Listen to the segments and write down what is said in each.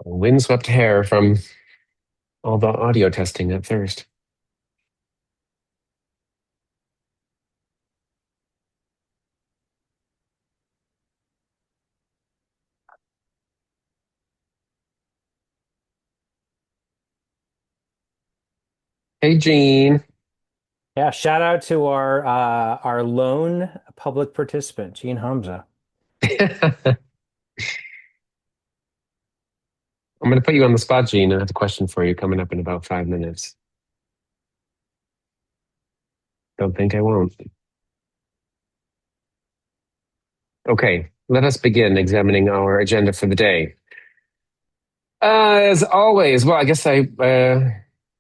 Windswept hair from all the audio testing at first. Hey, Gene. Yeah, shout out to our lone public participant, Gene Hamza. I'm going to put you on the spot, Gene. I have a question for you coming up in about 5 minutes. Don't think I won't. Okay, let us begin examining our agenda for the day. As always, well,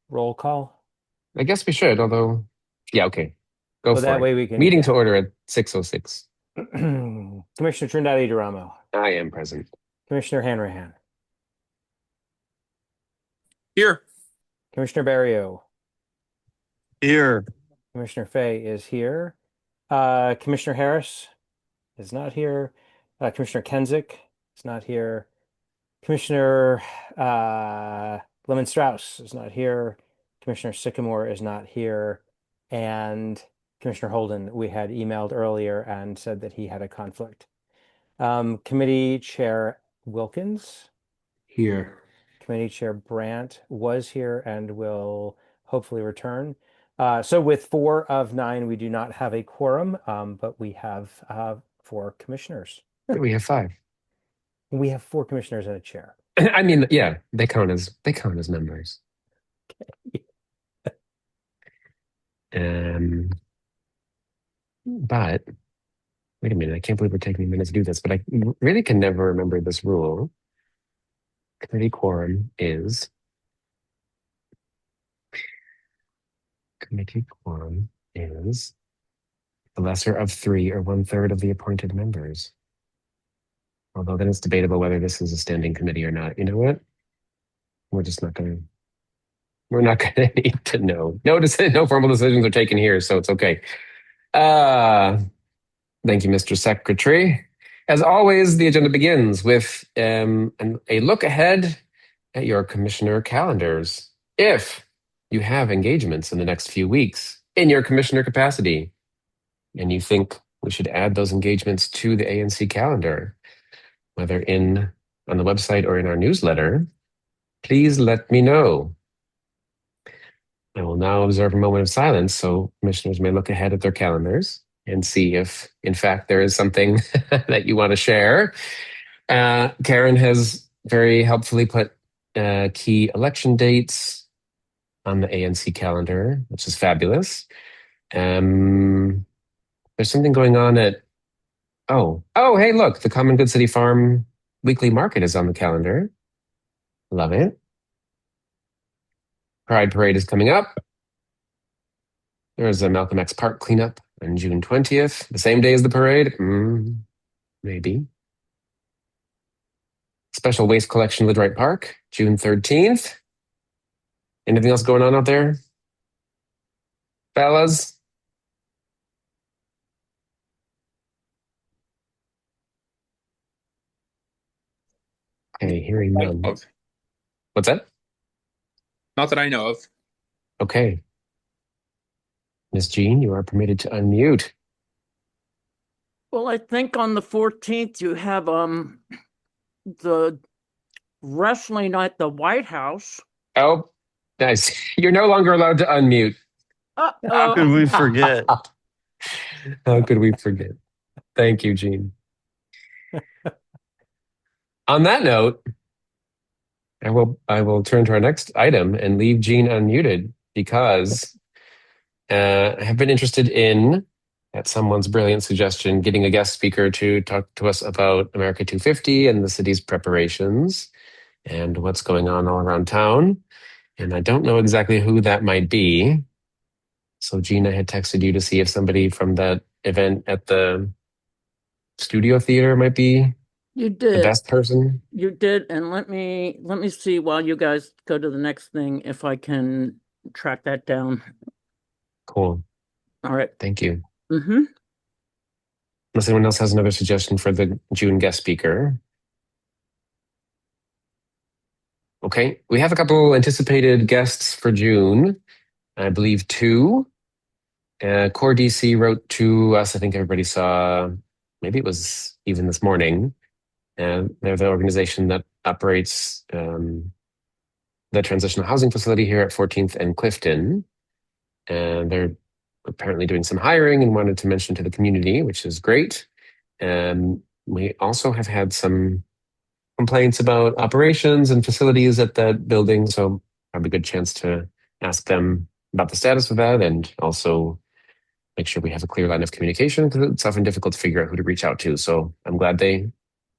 Roll call. I guess we should, although, yeah, okay, go Well, for that it. way we can, Meeting to yeah. order at 6:06. Commissioner Trindade Duramo, I am present. Commissioner Hanrahan, Here. Commissioner Barrio, Here. Commissioner Fay is here. Commissioner Harris is not here. Commissioner Kenzik is not here. Commissioner Lemon Strauss is not here. Commissioner Sycamore is not here. And Commissioner Holden, we had emailed earlier and said that he had a conflict. Committee Chair Wilkins, Here. Committee Chair Brandt was here and will hopefully return. So with 4 of 9, we do not have a quorum, but we have 4 commissioners. We have five. We have 4 commissioners and a chair. I mean, yeah, they count as members. But wait a minute, I can't believe we're taking a minute to do this, but I really can never remember this rule. Committee quorum is the lesser of three or 1/3 of the appointed members. Although then it's debatable whether this is a standing committee or not. You know what? We're just not gonna we're not gonna need to know. No formal decisions are taken here, so it's okay. Uh Thank you, Mr. Secretary. As always, the agenda begins with a look ahead at your commissioner calendars. If you have engagements in the next few weeks in your commissioner capacity, and you think we should add those engagements to the ANC calendar, whether on the website or in our newsletter, please let me know. I will now observe a moment of silence so commissioners may look ahead at their calendars and see if, in fact, there is something that you want to share. Karen has very helpfully put key election dates on the ANC calendar, which is fabulous. There's something going on hey, look, the Common Good City Farm weekly market is on the calendar. Love it. Pride Parade is coming up. There's a Malcolm X Park cleanup on June 20th, the same day as the parade. Maybe. Special waste collection, Lidwright Park, June 13th. Anything else going on out there? Fellas? Okay, hearing none. What's that? Not that I know of. Okay. Miss Jean, you are permitted to unmute. Well, I think on the 14th you have the wrestling at the White House. Oh, nice. You're no longer allowed to unmute. How could we forget? How could we forget? Thank you, Jean. On that note, I will turn to our next item and leave Jean unmuted because I have been interested in, at someone's brilliant suggestion, getting a guest speaker to talk to us about America 250 and the city's preparations and what's going on all around town. And I don't know exactly who that might be. So Gina had texted you to see if somebody from that event at the studio theater might be You the did. best person. You did, and let me see while you guys go to the next thing if I can track that down. Cool. All right. Thank you. Mm-hmm. Unless anyone else has another suggestion for the June guest speaker. Okay, we have a couple anticipated guests for June. I believe two. Core DC wrote to us. I think everybody saw, maybe it was even this morning. They're the organization that operates the transitional housing facility here at 14th and Clifton. And they're apparently doing some hiring and wanted to mention to the community, which is great. And we also have had some complaints about operations and facilities at that building. So have a good chance to ask them about the status of that and also make sure we have a clear line of communication because it's often difficult to figure out who to reach out to. So I'm glad they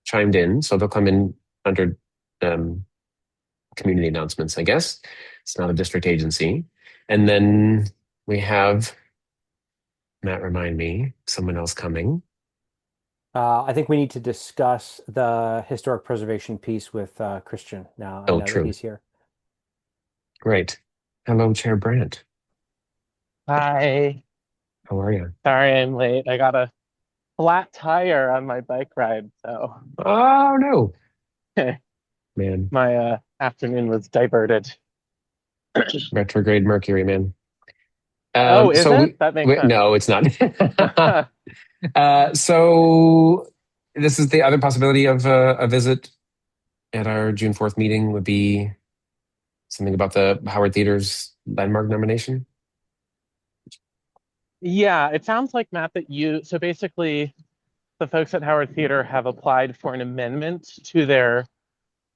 chimed in. So they'll come in under community announcements, I guess. It's not a district agency. And then we have, Matt, remind me, someone else coming. I think we need to discuss the historic preservation piece with Christian now Oh, that true. he's here. Great. Hello, Chair Brandt. Hi. How are you? Sorry I'm late. I got a flat tire on my bike ride, so Oh, no. Man, my afternoon was diverted. retrograde Mercury, man. Oh, is so it? That makes sense. no, it's not. So this is the other possibility of a visit at our June 4th meeting would be something about the Howard Theater's landmark nomination. Yeah, it sounds like, Matt, that so basically the folks at Howard Theater have applied for an amendment to their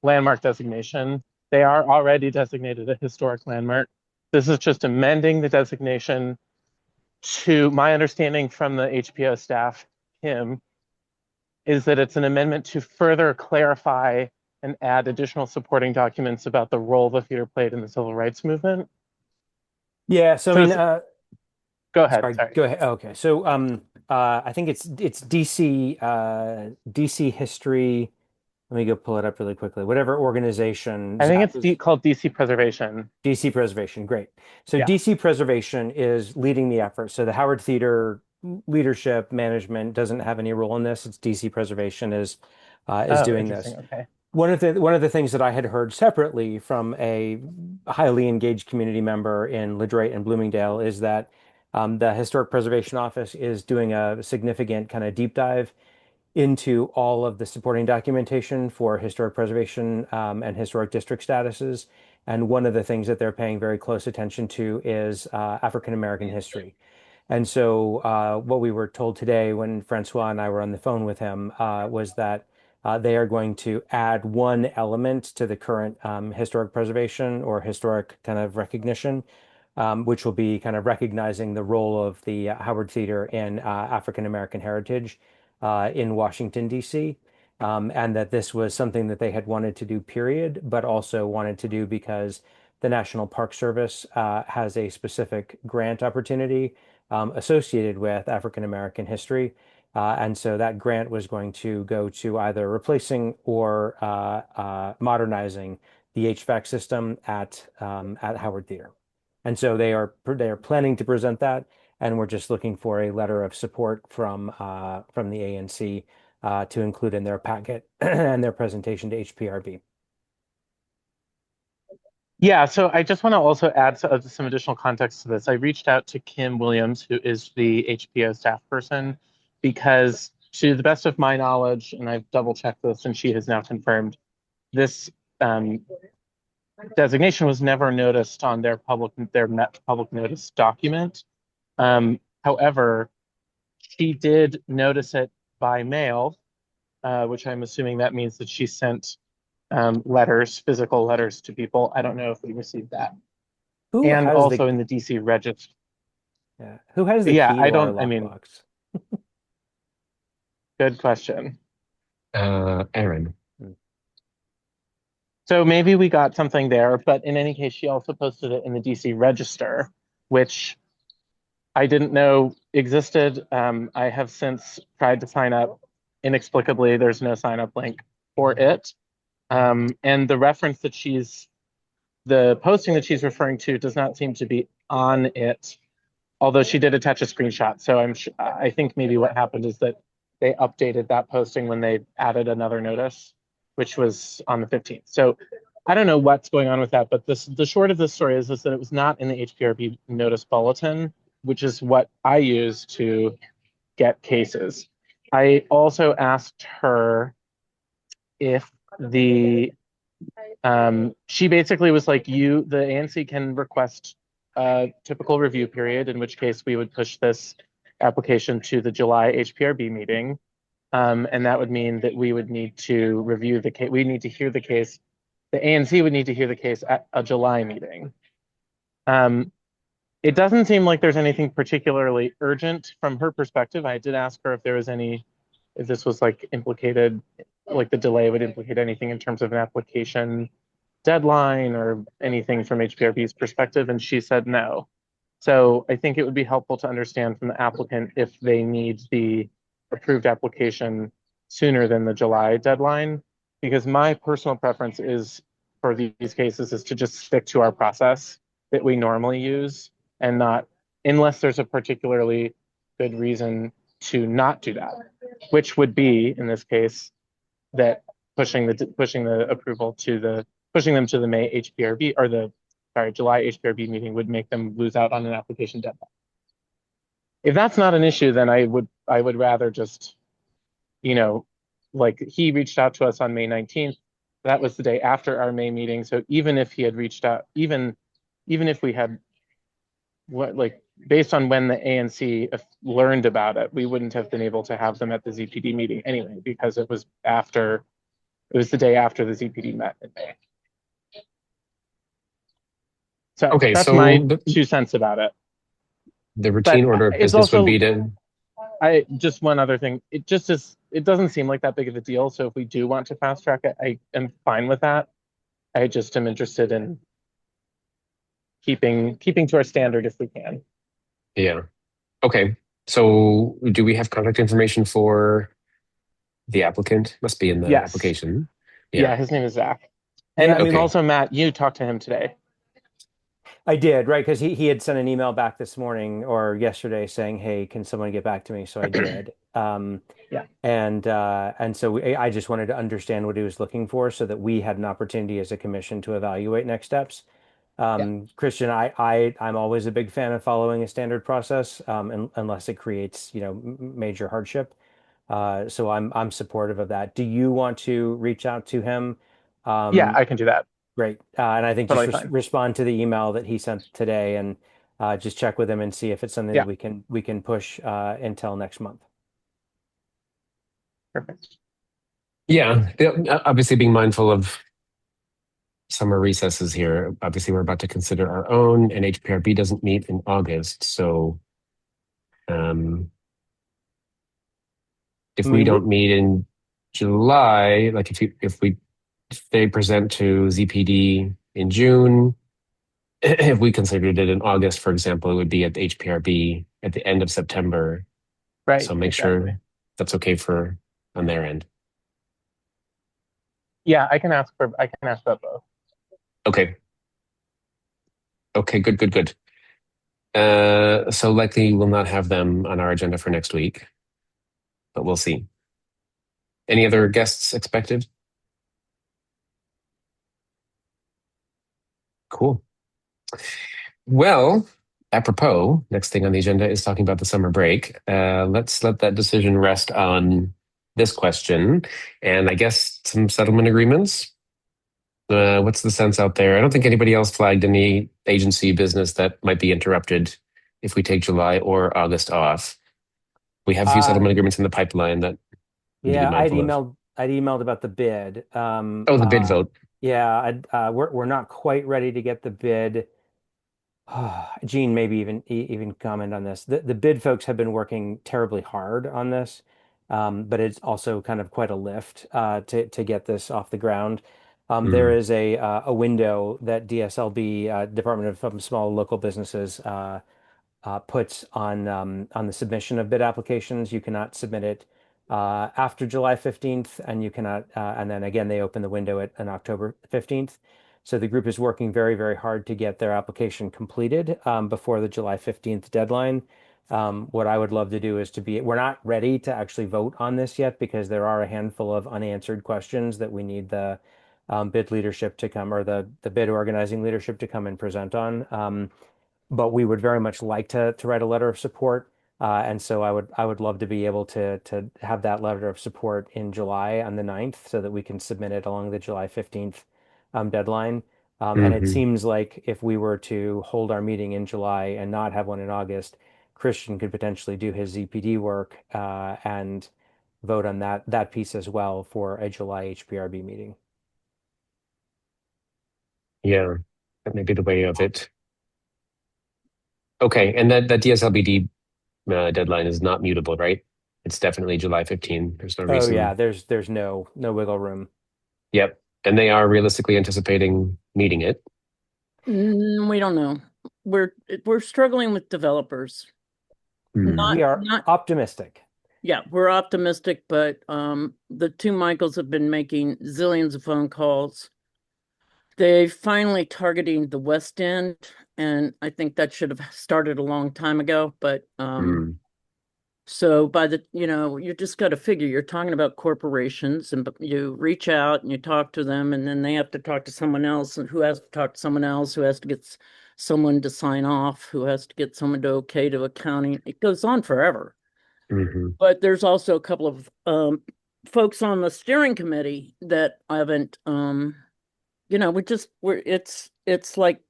landmark designation. They are already designated a historic landmark. This is just amending the designation to my understanding from the HPO staff, Kim, is that it's an amendment to further clarify and add additional supporting documents about the role the theater played in the civil rights movement. Yeah, so I mean, go ahead. Sorry. Go ahead. Okay, so I think it's DC history. Let me go pull it up really quickly. Whatever organization. I think it's called DC Preservation. DC Preservation, great. So Yeah. DC Preservation is leading the effort. So the Howard Theater leadership management doesn't have any role in this. It's DC Preservation is doing this. Okay. One of the things that I had heard separately from a highly engaged community member in LaDroit and Bloomingdale is that the Historic Preservation Office is doing a significant kind of deep dive into all of the supporting documentation for historic preservation and historic district statuses. And one of the things that they're paying very close attention to is African American history. And so what we were told today when Francois and I were on the phone with him was that they are going to add one element to the current historic preservation or historic kind of recognition, which will be kind of recognizing the role of the Howard Theater in African American heritage in Washington, D.C. And that this was something that they had wanted to do, period, but also wanted to do because the National Park Service has a specific grant opportunity associated with African American history. And so that grant was going to go to either replacing or modernizing the HVAC system at Howard Theater. And so they are planning to present that, and we're just looking for a letter of support from the ANC to include in their packet and their presentation to HPRB. Yeah, so I just want to also add some additional context to this. I reached out to Kim Williams, who is the HPO staff person, because to the best of my knowledge, and I've double checked this and she has now confirmed, this designation was never noticed on their net public notice document. However, she did notice it by mail, which I'm assuming that means that she sent physical letters to people. I don't know if we received that. And also in the DC register. Yeah. Who has the key to our lockbox? Good question. Aaron. So maybe we got something there, but in any case, she also posted it in the DC register, which I didn't know existed. I have since tried to sign up. Inexplicably, there's no sign up link for it. And the posting that she's referring to does not seem to be on it, although she did attach a screenshot. So I think maybe what happened is that they updated that posting when they added another notice, which was on the 15th. So I don't know what's going on with that, but the short of this story is that it was not in the HPRB notice bulletin, which is what I use to get cases. I also asked her if she basically was like, the ANC can request a typical review period, in which case we would push this application to the July HPRB meeting. And that would mean that we would need to review the case. We need to hear the case. The ANC would need to hear the case at a July meeting. It doesn't seem like there's anything particularly urgent from her perspective. I did ask her if this was like implicated, like the delay would implicate anything in terms of an application deadline or anything from HPRB's perspective, and she said no. So I think it would be helpful to understand from the applicant if they need the approved application sooner than the July deadline, because my personal preference is for these cases is to just stick to our process that we normally use and not, unless there's a particularly good reason to not do that, which would be in this case that pushing the approval to pushing them to the May HPRB or July HPRB meeting would make them lose out on an application deadline. If that's not an issue, then I would rather just, like he reached out to us on May 19th. That was the day after our May meeting. So even if he had reached out, even if we had based on when the ANC learned about it, we wouldn't have been able to have them at the ZPD meeting anyway, because it was the day after the ZPD met in May. So Okay, that's so my 2 cents about it. the routine But order of it's business would also, be to. just one other thing. It doesn't seem like that big of a deal. So if we do want to fast track it, I am fine with that. I just am interested in keeping to our standard if we can. Yeah. Okay. So do we have contact information for the applicant? Must be in the Yes. application. Yeah, his name is Zach. And Yeah, I mean, okay. also Matt, you talked to him today. I did, right? Because he had sent an email back this morning or yesterday saying, "Hey, can someone get back to me?" So I did. Yeah. And so I just wanted to understand what he was looking for so that we had an opportunity as a commission to evaluate next steps. Christian, I'm always a big fan of following a standard process, unless it creates, major hardship. So I'm supportive of that. Do you want to reach out to him? Yeah, I can do that. Great. And I think just Totally fine. respond to the email that he sent today and just check with him and see if it's something Yeah. that we can push until next month. Perfect. Yeah. Obviously being mindful of summer recesses here. Obviously we're about to consider our own, and HPRB doesn't meet in August. So if I we mean, don't meet in July, like if they present to ZPD in June, if we considered it in August, for example, it would be at the HPRB at the end of September. Right. So make exactly. sure that's okay on their end. Yeah, I can ask about both. Okay. Okay, good. So likely we'll not have them on our agenda for next week, but we'll see. Any other guests expected? Cool. Well, apropos, next thing on the agenda is talking about the summer break. Let's let that decision rest on this question, and I guess some settlement agreements. What's the sense out there? I don't think anybody else flagged any agency business that might be interrupted if we take July or August off. We have a few settlement agreements in the pipeline that we need to be Yeah, mindful of. I'd emailed about the bid. Oh, the bid vote. Yeah, we're not quite ready to get the bid. Gene, maybe even comment on this. The bid folks have been working terribly hard on this, but it's also kind of quite a lift to get this off the ground. There is a window that DSLB, Department of Small Local Businesses, puts on the submission of bid applications. You cannot submit it after July 15th, and you cannot, and then again, they open the window at on October 15th. So the group is working very, very hard to get their application completed before the July 15th deadline. What I would love to do is we're not ready to actually vote on this yet because there are a handful of unanswered questions that we need the bid leadership to come, or the bid organizing leadership to come and present on. But we would very much like to write a letter of support. And so I would love to be able to have that letter of support in July on the 9th so that we can submit it along the July 15th deadline. And it Hmm. seems like if we were to hold our meeting in July and not have one in August, Christian could potentially do his ZPD work and vote on that piece as well for a July HPRB meeting. Yeah, that may be the way of it. Okay, and that DSLBD deadline is not mutable, right? It's definitely July 15. There's no Oh yeah, reason. there's no wiggle room. Yep. And they are realistically anticipating meeting it. We don't know. We're struggling with developers. Hmm. We are Not optimistic. Yeah, we're optimistic, but the two Michaels have been making zillions of phone calls. They finally targeting the West End, and I think that should have started a long time ago. But Hmm. so you just got to figure you're talking about corporations, and you reach out and you talk to them, and then they have to talk to someone else, and who has to talk to someone else, who has to get someone to sign off, who has to get someone to okay to accounting. It goes on forever. Hmm. But there's also a couple of folks on the steering committee that haven't it's like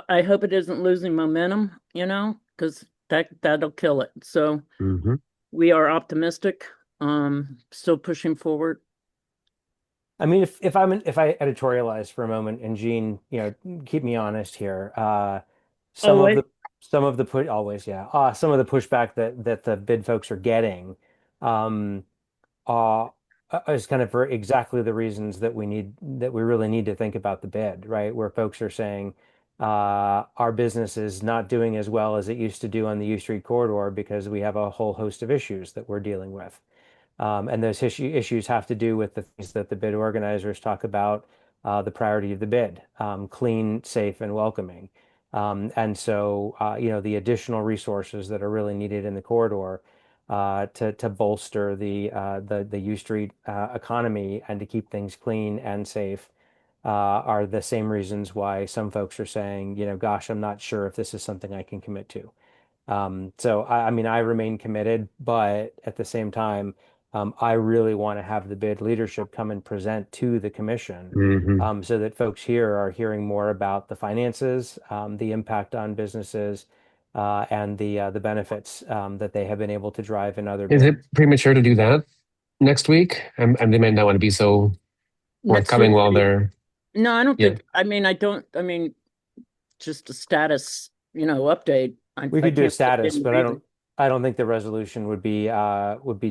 I hope it isn't losing momentum, because that'll kill it. So Hmm. we are optimistic, still pushing forward. I mean, if I editorialize for a moment, and Gene, keep me honest here. Some Oh, of wait. the some of the put always, yeah. Some of the pushback that the bid folks are getting, um, uh, is kind of for exactly the reasons that we really need to think about the bid, right? Where folks are saying, our business is not doing as well as it used to do on the U Street corridor because we have a whole host of issues that we're dealing with. And those issues have to do with the things that the bid organizers talk about, the priority of the bid, clean, safe, and welcoming. And so, the additional resources that are really needed in the corridor to bolster the U Street economy and to keep things clean and safe are the same reasons why some folks are saying, gosh, I'm not sure if this is something I can commit to. So I mean, I remain committed, but at the same time, I really want to have the bid leadership come and present to the commission, Hmm. so that folks here are hearing more about the finances, the impact on businesses, and the benefits that they have been able to drive in other Is it bids. premature to do that next week? And they might not want to be so Next forthcoming week. while they're, No, I don't yeah. think. I mean, just a status, update. We I could do a can't put status, any but reason. I don't think the resolution would be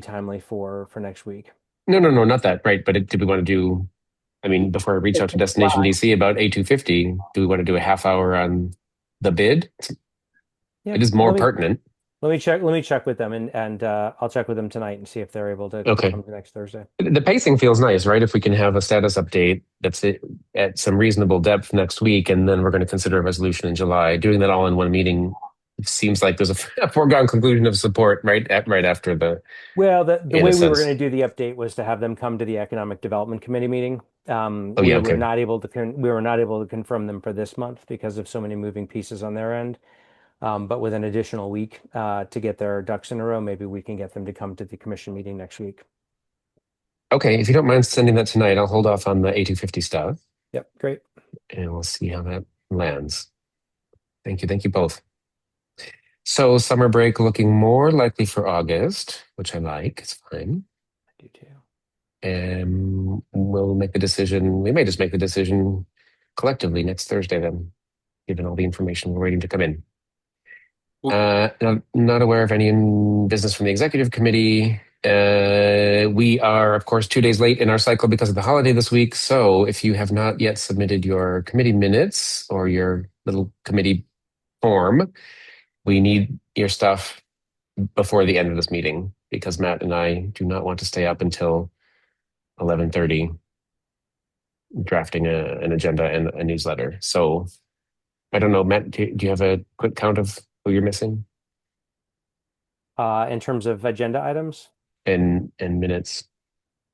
timely for next week. No, no, no, not that, right. But do we want to do, I mean, before I reach out to Destination DC about A250, do we want to do a half hour on the bid? Yeah, It is more pertinent. let me check with them, and I'll check with them tonight and see if they're able to Okay. come to next Thursday. The pacing feels nice, right? If we can have a status update at some reasonable depth next week, and then we're going to consider a resolution in July. Doing that all in one meeting seems like there's a foregone conclusion of support right after Well, the in a way we were going sense. to do the update was to have them come to the Economic Development Committee meeting. Oh yeah, okay. We were not able to confirm them for this month because of so many moving pieces on their end. But with an additional week to get their ducks in a row, maybe we can get them to come to the commission meeting next week. Okay, if you don't mind sending that tonight, I'll hold off on the A250 stuff, Yep, great. and we'll see how that lands. Thank you. Thank you both. So summer break looking more likely for August, which I like. It's fine. I do too. And we'll make the decision. We may just make the decision collectively next Thursday then, given all the information we're waiting to come in. Not aware of any business from the executive committee. We are, of course, 2 days late in our cycle because of the holiday this week. So if you have not yet submitted your committee minutes or your little committee form, we need your stuff before the end of this meeting because Matt and I do not want to stay up until 11:30 drafting an agenda and a newsletter. So I don't know, Matt, do you have a quick count of who you're missing In terms of agenda items, and minutes?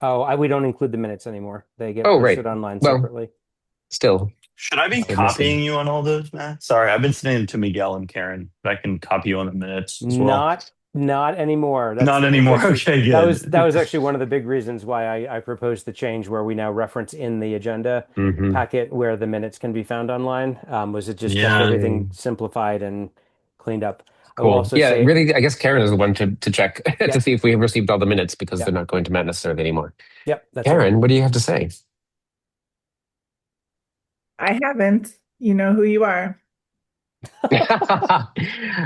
Oh, we don't include the minutes anymore. They get Oh, posted right. online Well, separately. still, Should I be we're missing. copying you on all those, Matt? Sorry, I've been sending to Miguel and Karen, but I can copy you on the minutes as well. Not anymore. Not That was anymore. actually Okay, that good. was actually one of the big reasons why I proposed the change where we now reference in the agenda Hmm. packet where the minutes can be found online. Was it just kept Yeah. everything Yay. simplified and cleaned up. I will Cool. also Yeah, say, really, I guess Karen is the one to check to yep, see if we have received all the minutes because they're yep, not going to Matt necessarily anymore. yep, that's right. Karen, what do you have to say? I haven't. You know who you are. I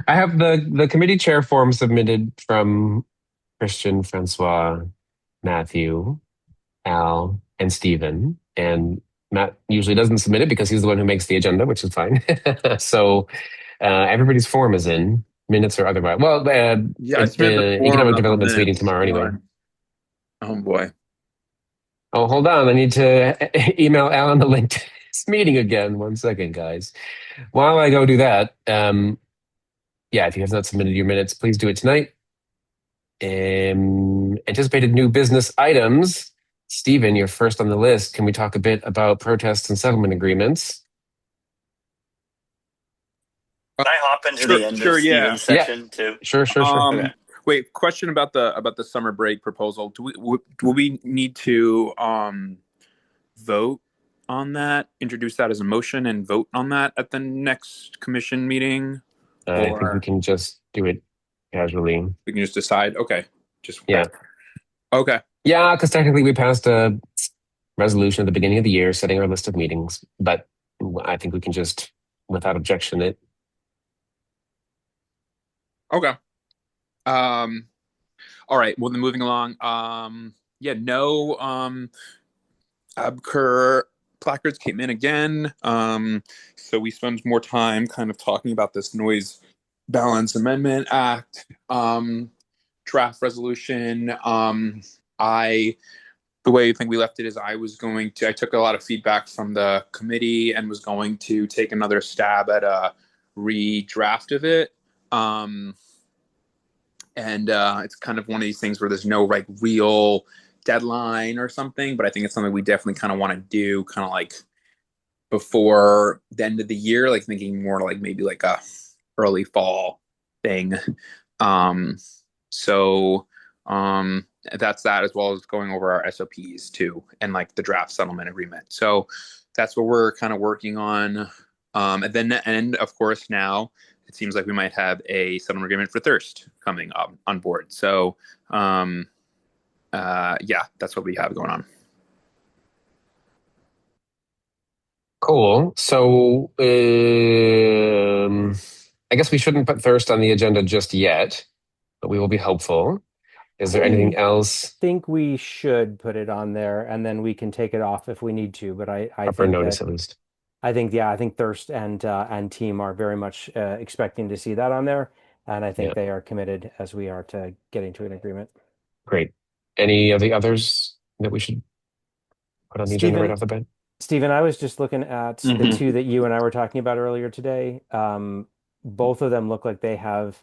have the committee chair form submitted from Christian, Francois, Matthew, Al, and Stephen. And Matt usually doesn't submit it because he's the one who makes the agenda, which is fine. So everybody's form is in, minutes or otherwise. Well, Yeah, I submitted the form, economic not the development's meeting minutes. tomorrow anyway. Why? Oh boy. Oh, hold on. I need to email Alan the link to this meeting again. 1 second, guys. While I go do that, yeah, if you have not submitted your minutes, please do it tonight. Anticipated new business items. Stephen, you're first on the list. Can we talk a bit about protests and settlement agreements? Can I hop into Sure, the end of sure, yeah. Steven's Yeah, section too? sure. Okay. Wait, question about the summer break proposal. Do we need to vote on that, introduce that as a motion and vote on that at the next commission meeting? I think we Or can just do it casually. we can just decide? Okay. Just Yeah. okay. Yeah, because technically we passed a resolution at the beginning of the year setting our list of meetings, but I think we can just, without objection, it. Okay. All right. Well, then moving along. Yeah, no Abker placards came in again. So we spent more time kind of talking about this noise balance amendment act draft resolution. I the way I think we left it is I took a lot of feedback from the committee and was going to take another stab at a redraft of it. And it's kind of one of these things where there's no like real deadline or something, but I think it's something we definitely kind of want to do kind of like before the end of the year, like thinking more like maybe like a early fall thing. Um, so that's that, as well as going over our SOPs too, and like the draft settlement agreement. So that's what we're kind of working on. And of course now it seems like we might have a settlement agreement for Thirst coming up on board. So yeah, that's what we have going on. Cool. So I guess we shouldn't put Thirst on the agenda just yet, but we will be hopeful. Is there anything I else think we should put it on there and then we can take it off if we need to. But I up for think notice that at least? I think Thirst and team are very much expecting to see that on there, and I think Yeah, they are committed as we are to getting to an agreement. great. Any of the others that we should put on the agenda right Stephen, off the bat? Stephen, I was just looking at the Mm-hmm. two that you and I were talking about earlier today. Both of them look like they have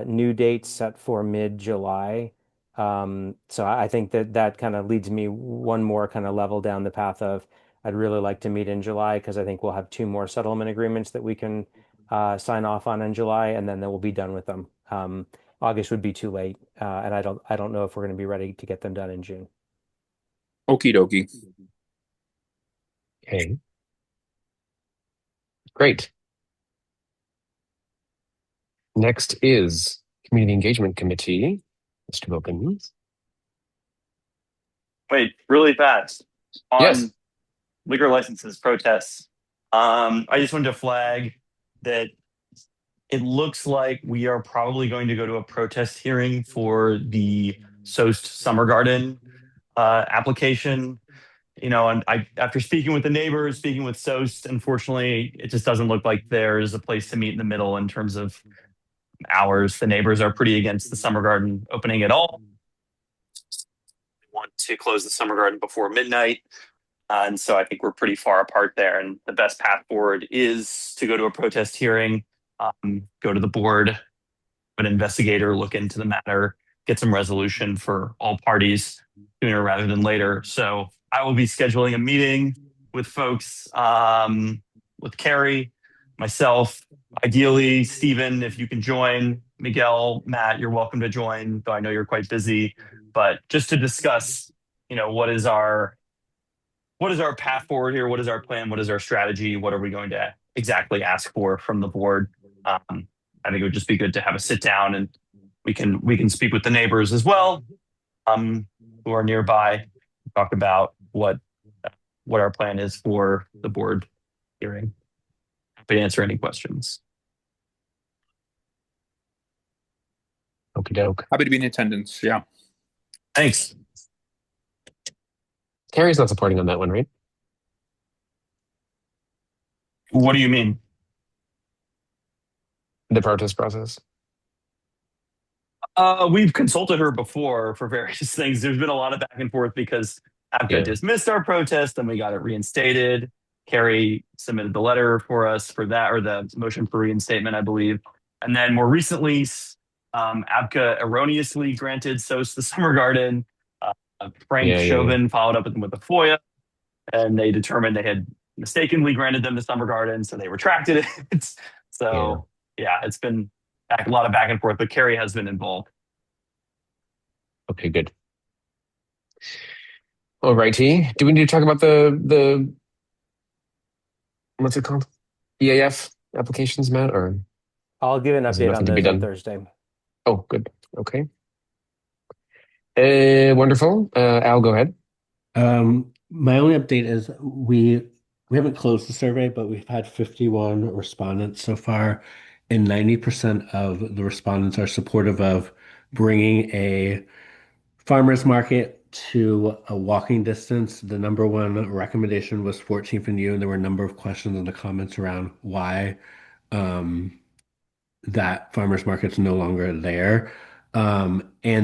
new dates set for mid-July. So I think that kind of leads me one more kind of level down the path of I'd really like to meet in July because I think we'll have two more settlement agreements that we can sign off on in July, and then we'll be done with them. August would be too late, and I don't know if we're going to be ready to get them done in June. Okie dokie. Okay, great. Next is Community Engagement Committee. Mr. Wilkins. Wait, really fast Yes. on liquor licenses protests. I just wanted to flag that it looks like we are probably going to go to a protest hearing for the Soest Summer Garden application. And after speaking with the neighbors, speaking with Soest, unfortunately, it just doesn't look like there's a place to meet in the middle in terms of hours. The neighbors are pretty against the summer garden opening at all. They want to close the summer garden before midnight. And so I think we're pretty far apart there. And the best path forward is to go to a protest hearing, go to the board, an investigator look into the matter, get some resolution for all parties sooner rather than later. So I will be scheduling a meeting with folks, with Carrie, myself, ideally Stephen, if you can join. Miguel, Matt, you're welcome to join, though I know you're quite busy. But just to discuss, what is our path forward here? What is our plan? What is our strategy? What are we going to exactly ask for from the board? I think it would just be good to have a sit down, and we can speak with the neighbors as well, who are nearby, talk about what our plan is for the board hearing. Happy to answer any questions. Okie doke. Happy to be in attendance. Yeah. Thanks. Carrie's not supporting on that one, right? What do you mean? The protest process. We've consulted her before for various things. There's been a lot of back and forth because APCA Yeah. dismissed our protest, then we got it reinstated. Carrie submitted the letter for us for that, or the motion for reinstatement, I believe. And then more recently, APCA erroneously granted SOS the Summer Garden. Frank Yeah. Chauvin followed up with a FOIA, and they determined they had mistakenly granted them the Summer Garden, so they retracted it. So yeah, it's been a lot of back and forth, but Carrie has been involved. Okay, good. All righty. Do we need to talk about the what's it called? EAF applications, Matt, or I'll give an is there update on nothing to be those on done? Thursday. Oh, good. Okay. Wonderful. Al, go ahead. My only update is we haven't closed the survey, but we've had 51 respondents so far, and 90% of the respondents are supportive of bringing a farmers market to a walking distance. The number one recommendation was 14th and U, and there were a number of questions in the comments around why um, that farmers market's no longer there. And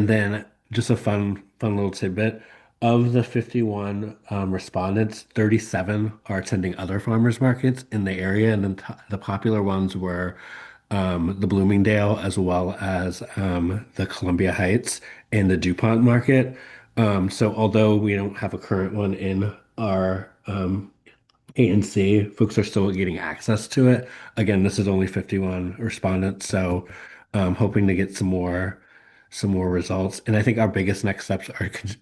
then just a fun little tidbit. Of the 51 respondents, 37 are attending other farmers markets in the area, and then the popular ones were the Bloomingdale as well as the Columbia Heights and the DuPont market. So although we don't have a current one in our ANC, folks are still getting access to it. Again, this is only 51 respondents, so hoping to get some more results. And I think our biggest next steps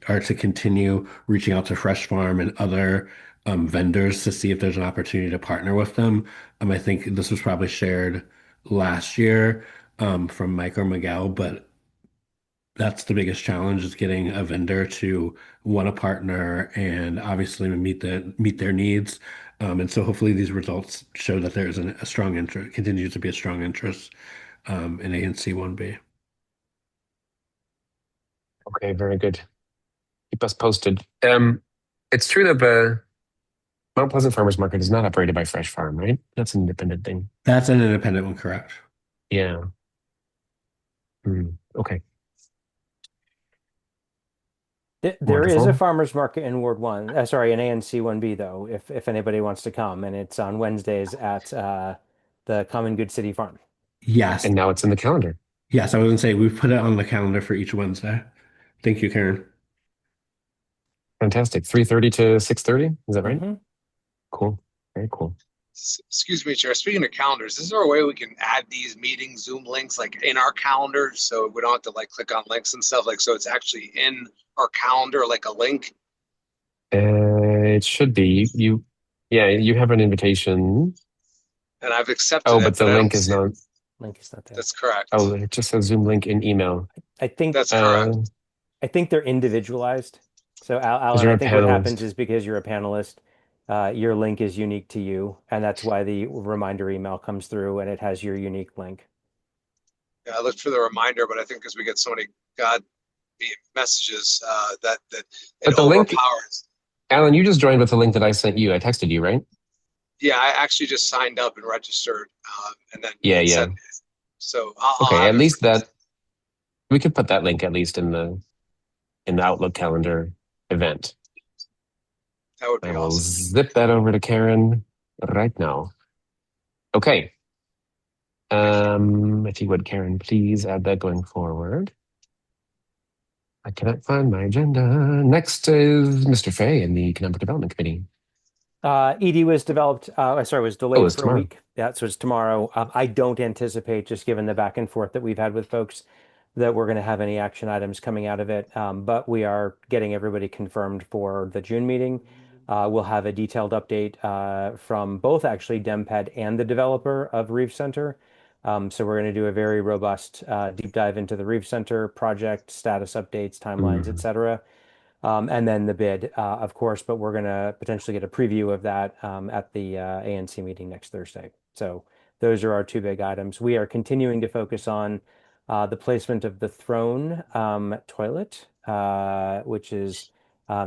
are to continue reaching out to Fresh Farm and other vendors to see if there's an opportunity to partner with them. I think this was probably shared last year from Mike or Miguel, but that's the biggest challenge is getting a vendor to want to partner and obviously meet their needs. And so hopefully these results show that there is a strong interest, continues to be a strong interest in ANC1B. Okay, very good. Keep us posted. It's true that the Mount Pleasant Farmers Market is not operated by Fresh Farm, right? That's an independent thing. That's an independent one, correct? Yeah. Okay. There is a Wonderful. farmers market in Ward 1, sorry, in ANC1B though, if anybody wants to come, and it's on Wednesdays at the Common Good City Farm. Yes. And now it's in the calendar. Yes, I was going to say we've put it on the calendar for each Wednesday. Thank you, Karen. Fantastic. 3:30 to 6:30. Is that right? Mhm. Cool. Very cool. Excuse me, Chair. Speaking of calendars, is there a way we can add these meeting Zoom links like in our calendar so we don't have to like click on links and stuff, like so it's actually in our calendar like a link? It should be. You have an invitation. And I've accepted Oh, it, but the I don't link is see it. not. Link is not there. That's correct. Oh, it just says Zoom link in email. I think That's correct. I think they're individualized. So Because Alan, you're I a think what panelist. happens is because you're a panelist, your link is unique to you, and that's why the reminder email comes through and it has your unique link. Yeah, I looked for the reminder, but I think because we get so many God messages that it But the link, overpowers. Alan, you just joined with the link that I sent you. I texted you, right? Yeah, I actually just signed up and registered, and then Yeah. sent it. So I'll Okay, have at it least for that we could put that link at least in the Outlook calendar event. that would be I will awesome. zip that over to Karen right now. Okay. If you would, Karen, please add that going forward. I cannot find my agenda. Next is Mr. Fay in the Economic Development Committee. ED was developed, was delayed it's for a tomorrow. week. Yeah, so it's tomorrow. I don't anticipate, just given the back and forth that we've had with folks, that we're going to have any action items coming out of it. But we are getting everybody confirmed for the June meeting. We'll have a detailed update from both actually DemPed and the developer of Reeve Center. So we're going to do a very robust deep dive into the Reeve Center project, status updates, timelines, et cetera. And then the bid, of course, but we're going to potentially get a preview of that at the ANC meeting next Thursday. So those are our two big items. We are continuing to focus on the placement of the throne toilet, which is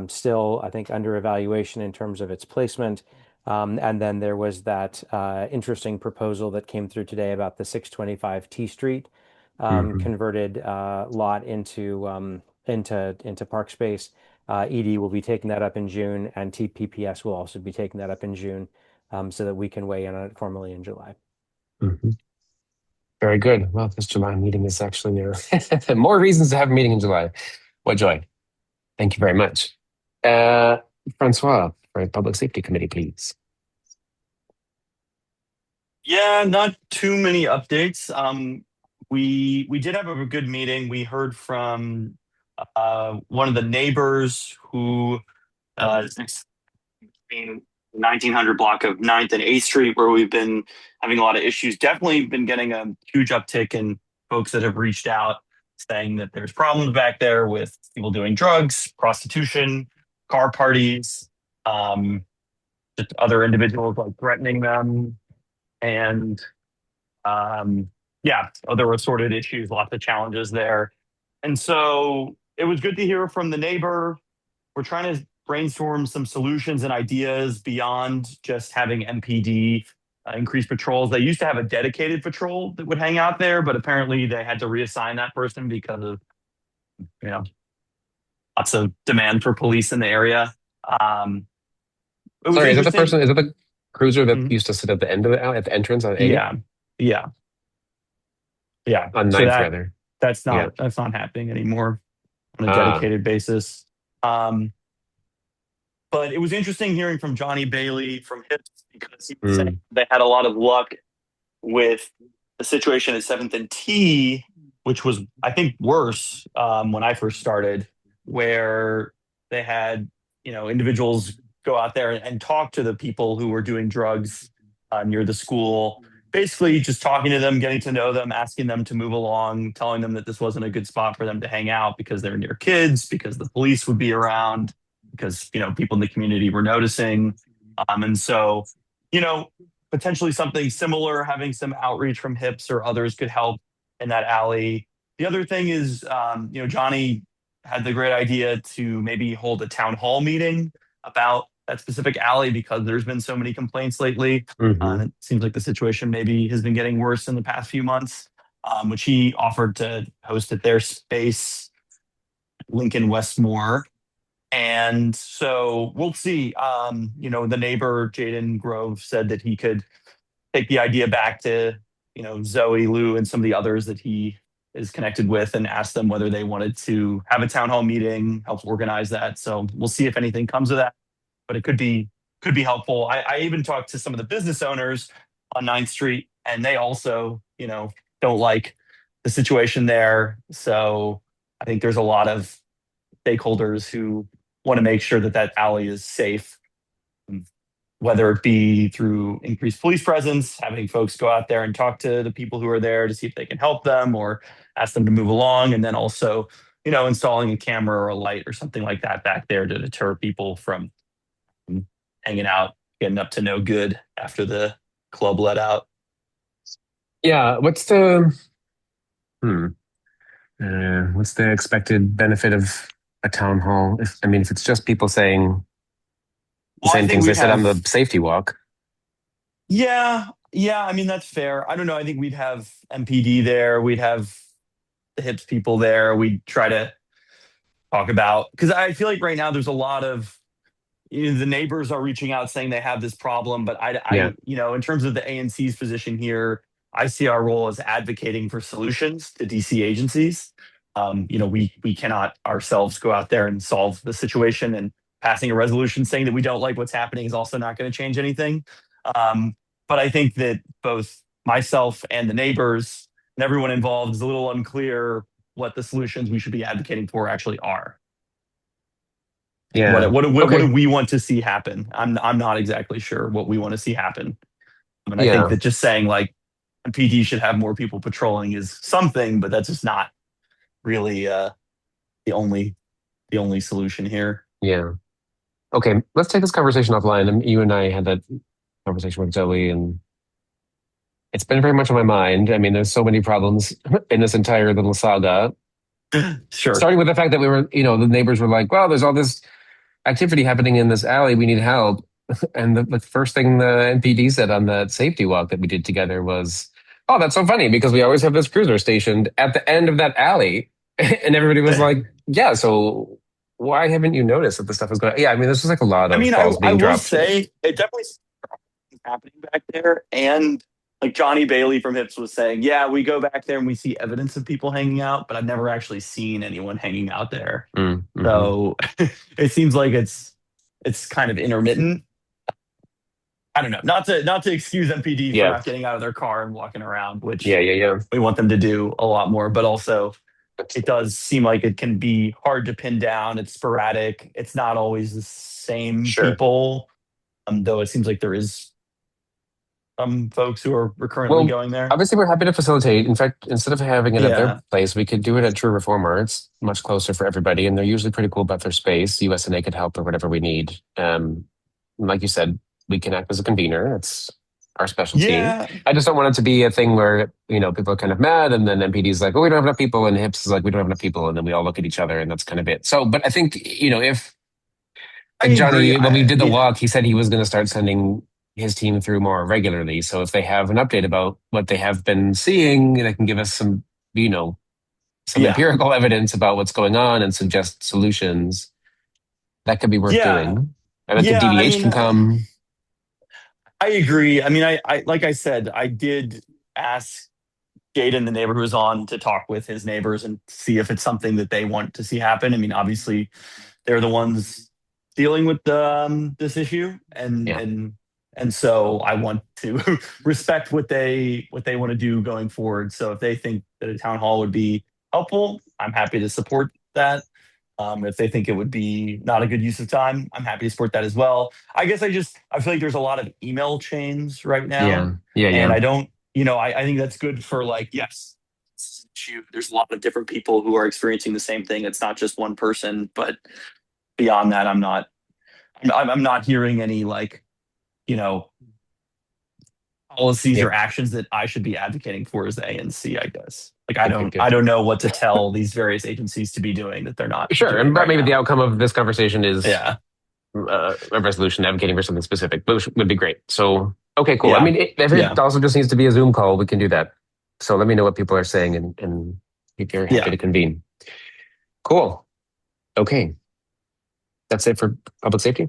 still, I think, under evaluation in terms of its placement. And then there was that interesting proposal that came through today about the 625 T Street converted lot into park space. ED will be taking that up in June, and TPPS will also be taking that up in June, so that we can weigh in on it formally in July. Very good. Well, this July meeting is actually near. More reasons to have a meeting in July. What joy. Thank you very much. Francois, for Public Safety Committee, please. Yeah, not too many updates. We did have a good meeting. We heard from one of the neighbors who is next between 1900 block of 9th and 8th Street, where we've been having a lot of issues. Definitely been getting a huge uptick in folks that have reached out saying that there's problems back there with people doing drugs, prostitution, car parties, just other individuals like threatening them. And yeah, other assorted issues, lots of challenges there. And so it was good to hear from the neighbor. We're trying to brainstorm some solutions and ideas beyond just having MPD increase patrols. They used to have a dedicated patrol that would hang out there, but apparently they had to reassign that person because of, lots of demand for police in the area. It was Sorry, is that the interesting. person? Is that the cruiser that Mhm. used to sit at the end of the alley, at the entrance on 8? Yeah. On So 9th, rather. that's Yeah. not happening anymore on a dedicated basis. But it was interesting hearing from Johnny Bailey from HIPS, because he was saying they had a lot of luck with the situation at 7th and T, which was, I think, worse when I first started, where they had, individuals go out there and talk to the people who were doing drugs near the school, basically just talking to them, getting to know them, asking them to move along, telling them that this wasn't a good spot for them to hang out because they're near kids, because the police would be around, because, people in the community were noticing. And so, potentially something similar, having some outreach from HIPS or others could help in that alley. The other thing is, Johnny had the great idea to maybe hold a town hall meeting about that specific alley, because there's been so many complaints lately. It seems like the situation maybe has been getting worse in the past few months, which he offered to host at their space, Lincoln Westmore. And so we'll see. The neighbor, Jaden Grove, said that he could take the idea back to, Zoe, Lou, and some of the others that he is connected with, and ask them whether they wanted to have a town hall meeting, help organize that. So we'll see if anything comes of that, but it could be helpful. I even talked to some of the business owners on 9th Street, and they also, don't like the situation there. So I think there's a lot of stakeholders who want to make sure that that alley is safe, whether it be through increased police presence, having folks go out there and talk to the people who are there to see if they can help them or ask them to move along. And then also, installing a camera or a light or something like that back there to deter people from hanging out, getting up to no good after the club let out. Yeah. What's the expected benefit of a town hall? If it's just people saying the Well, I same think things they we'd said on have. the safety walk. Yeah. That's fair. I don't know. I think we'd have MPD there. We'd have the HIPS people there. We'd try to talk about, because I feel like right now there's a lot of, the neighbors are reaching out saying they have this problem, but Yeah. in terms of the ANC's position here, I see our role as advocating for solutions to DC agencies. We cannot ourselves go out there and solve the situation, and passing a resolution saying that we don't like what's happening is also not going to change anything. Um, but I think that both myself and the neighbors and everyone involved is a little unclear what the solutions we should be advocating for actually are. Yeah. What Okay. do we want to see happen? I'm not exactly sure what we want to see happen. And I think Yeah. that just saying like PD should have more people patrolling is something, but that's just not really the only the only solution here. Yeah. Okay. Let's take this conversation offline. You and I had that conversation with Zoe, and it's been very much on my mind. I mean, there's so many problems in this entire little saga. Sure. Starting with the fact that we were, the neighbors were like, "Well, there's all this activity happening in this alley. We need help." And the first thing the NPD said on that safety walk that we did together was, "Oh, that's so funny because we always have this cruiser stationed at the end of that alley." And everybody was like, "Yeah, so why haven't you noticed that the stuff is going?" Yeah, I mean, this was like a lot I of mean, balls I being will dropped. say it definitely happening back there. And like Johnny Bailey from Hips was saying, yeah, we go back there and we see evidence of people hanging out, but I've never actually seen anyone hanging out there. Mm-hmm. So it seems like it's kind of intermittent. I don't know. Not to excuse MPD for Yeah, not getting out of their car and walking around, yeah, which yeah, yeah. we want them to do a lot more, but also it does seem like it can be hard to pin down. It's sporadic. It's not always the same Sure. people, though it seems like there is some folks who are recurrently Well, going there. obviously, we're happy to facilitate. In fact, instead of having it at their Yeah. place, we could do it at True Reformer. It's much closer for everybody, and they're usually pretty cool about their space. USNA could help or whatever we need. Like you said, we can act as a convener. It's our specialty. Yeah. I just don't want it to be a thing where people are kind of mad, and then MPD's like, "Oh, we don't have enough people," and Hips is like, "We don't have enough people," and then we all look at each other, and that's kind of it. So, but I think if I like agree. Johnny, when we did the Yeah. walk, he said he was going to start sending his team through more regularly. So if they have an update about what they have been seeing, they can give us some, some Yeah. empirical evidence about what's going on and suggest solutions. That could be worth Yeah. doing. And then the Yeah. I DVH mean, can come. I agree. I mean, I like I said, I did ask Jaden, the neighbor who was on, to talk with his neighbors and see if it's something that they want to see happen. I mean, obviously, they're the ones dealing with this issue, and Yeah. and so I want to respect what they want to do going forward. So if they think that a town hall would be helpful, I'm happy to support that. If they think it would be not a good use of time, I'm happy to support that as well. I guess I feel like there's a lot of email chains right now, Yeah. Yeah. and Yeah. I don't, I think that's good for like, yes, there's a lot of different people who are experiencing the same thing. It's not just one person, but beyond that, I'm not hearing any like, you know, policies Yep. or actions that I should be advocating for as the ANC, I guess. Like Okay, good. I don't know what to tell these various agencies to be doing that they're not Sure. doing But right maybe the now. outcome of this conversation is Yeah. a resolution advocating for something specific, which would be great. So, okay, cool. I Yeah. mean, if Yeah. it also just needs to be a Zoom call, we can do that. So let me know what people are saying, and if you're happy Yeah. to convene. Cool. Okay. That's it for public safety?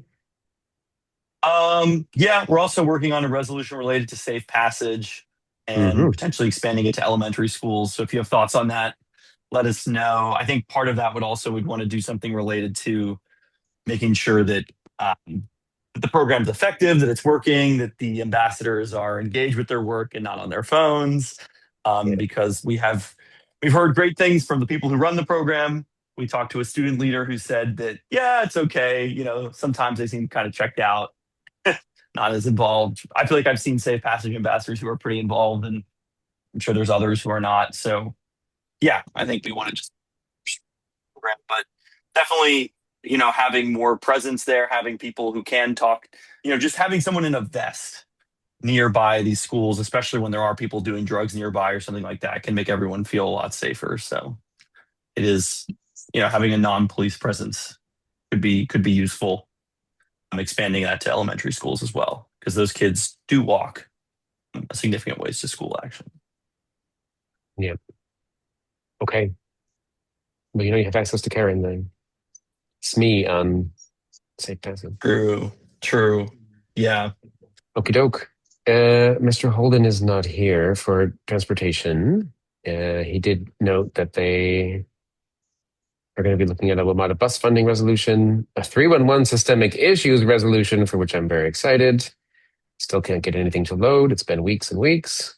Yeah, we're also working on a resolution related to safe passage and potentially expanding it to elementary schools. So if you have thoughts on that, let us know. I think part of that we'd want to do something related to making sure that that the program's effective, that it's working, that the ambassadors are engaged with their work and not on their phones. Yeah. Because we've heard great things from the people who run the program. We talked to a student leader who said that, yeah, it's okay. Sometimes they seem kind of checked out, not as involved. I feel like I've seen Safe Passage ambassadors who are pretty involved, and I'm sure there's others who are not. So, yeah, I think we want to just program, but definitely, having more presence there, having people who can talk, just having someone in a vest nearby these schools, especially when there are people doing drugs nearby or something like that, can make everyone feel a lot safer. So it is, having a non-police presence could be useful. I'm expanding that to elementary schools as well, because those kids do walk a significant ways to school, actually. Yeah. Okay. But you have access to Karen then. SME on safe passage. True. Yeah. Okie doke. Mr. Holden is not here for transportation. He did note that they We're going to be looking at a WMATA bus funding resolution, a 311 systemic issues resolution, for which I'm very excited. Still can't get anything to load. It's been weeks and weeks.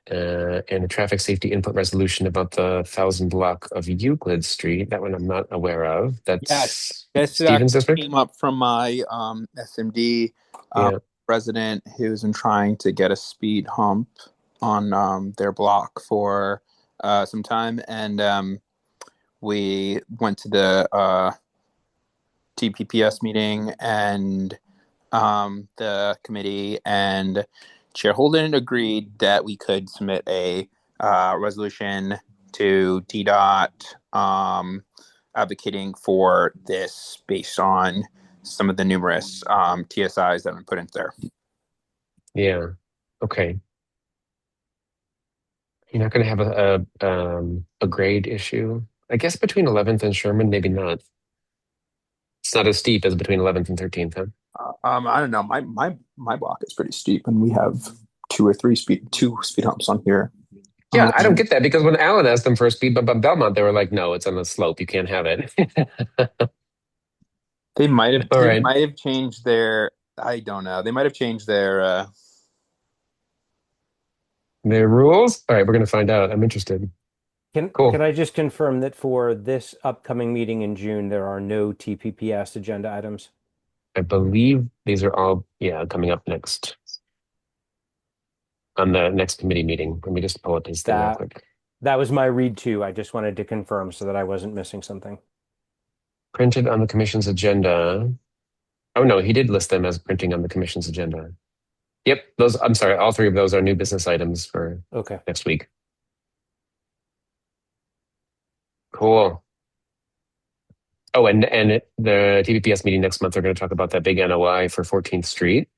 And a traffic safety input resolution about the 1,000 block of Euclid Street. That one I'm not aware of. That's This Stevens district? came up from my SMD Yeah. resident who's been trying to get a speed hump on their block for some time, and we went to the TPPS meeting and the committee, and Chair Holden agreed that we could submit a resolution to DDOT advocating for this based on some of the numerous TSIs that have been put into there. Yeah. Okay. You're not going to have a grade issue. I guess between 11th and Sherman, maybe not. It's not as steep as between 11th and 13th, huh? I don't know. My block is pretty steep, and we have two speed humps on here. Yeah, I don't get that because when Alan asked them for a speed bump on Belmont, they were like, "No, it's on the slope. You can't have it." They might have All right. changed their. I don't know. They might have changed their. Their rules? All right, we're going to find out. I'm interested. Cool. Can I just confirm that for this upcoming meeting in June, there are no TPPS agenda items? I believe these are all, coming up next on the next committee meeting. Let me just pull up his thing real quick. That was my read too. I just wanted to confirm so that I wasn't missing something. Printed on the commission's agenda. Oh no, he did list them as printing on the commission's agenda. Yep, I'm sorry, all three of those are new business items for next week. Cool. Oh, and the TPPS meeting next month, they're going to talk about that big NOI for 14th Street,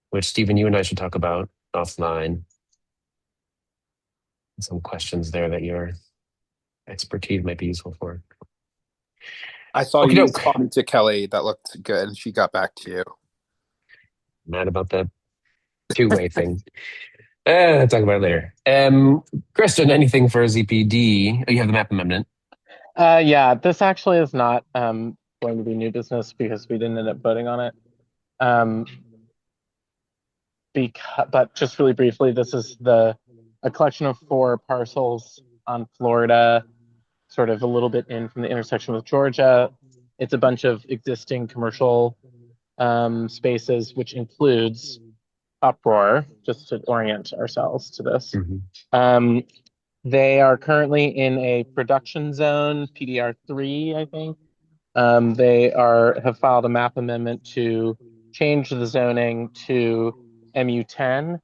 which Stephen, you and I should talk about offline. Some questions there that your expertise might be useful for. I saw you responded to Kelly. That looked good, and she got back to you. Mad about that two-way thing. Talk about it later. Kristen, anything for ZPD? Oh, you have the map amendment. Yeah, this actually is not going to be new business because we didn't end up voting on it. But just really briefly, this is a collection of 4 parcels on Florida, sort of a little bit in from the intersection with Georgia. It's a bunch of existing commercial spaces, which includes Uproar, just to orient ourselves to this. Mm-hmm. They are currently in a production zone, PDR3, I think. They have filed a map amendment to change the zoning to MU10.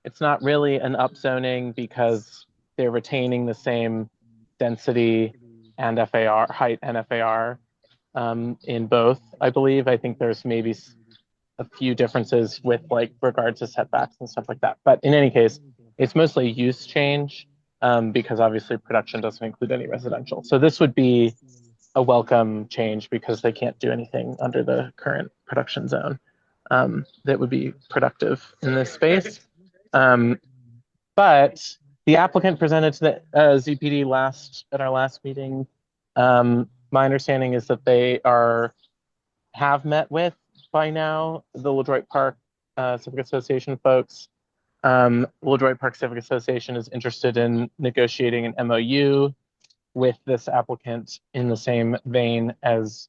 It's not really an upzoning because they're retaining the same density and FAR, height and FAR in both, I believe. I think there's maybe a few differences with regard to setbacks and stuff like that. But in any case, it's mostly use change because obviously production doesn't include any residential. So this would be a welcome change because they can't do anything under the current production zone that would be productive in this space. But the applicant presented to the ZPD at our last meeting. My understanding is that they have met with by now the LaDroit Park Civic Association folks. LaDroit Park Civic Association is interested in negotiating an MOU with this applicant in the same vein as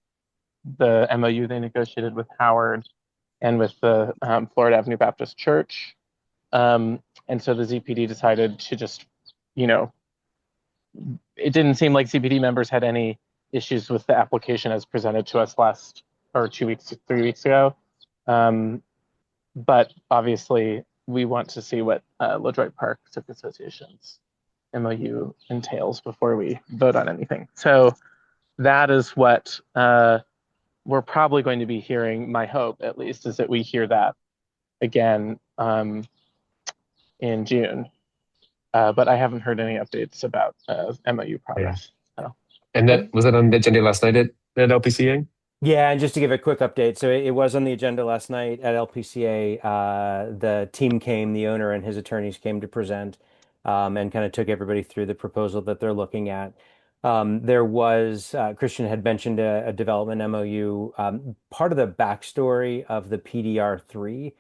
the MOU they negotiated with Howard and with the Florida Avenue Baptist Church. And so the ZPD decided to just, it didn't seem like ZPD members had any issues with the application as presented to us 3 weeks ago. But obviously we want to see what LaDroit Park Civic Association's MOU entails before we vote on anything. So that is what we're probably going to be hearing. My hope, at least, is that we hear that again in June. But I haven't heard any updates about MOU progress. Yeah. So. And was it on the agenda last night at LPCA? Yeah, and just to give a quick update, so it was on the agenda last night at LPCA. The team came, the owner and his attorneys came to present and kind of took everybody through the proposal that they're looking at. There was, Christian had mentioned a development MOU. Part of the backstory of the PDR3,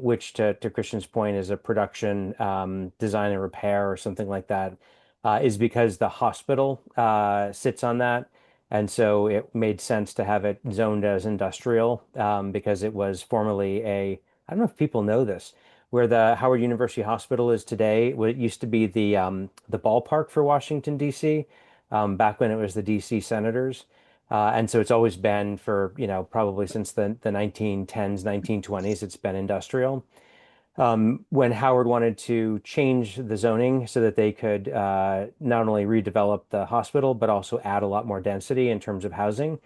which to Christian's point is a production design and repair or something like that, is because the hospital sits on that. And so it made sense to have it zoned as industrial because it was formerly I don't know if people know this, where the Howard University Hospital is today. What it used to be the ballpark for Washington, D.C., back when it was the DC Senators. And so it's always been for, probably since the 1910s, 1920s, it's been industrial. When Howard wanted to change the zoning so that they could not only redevelop the hospital, but also add a lot more density in terms of housing,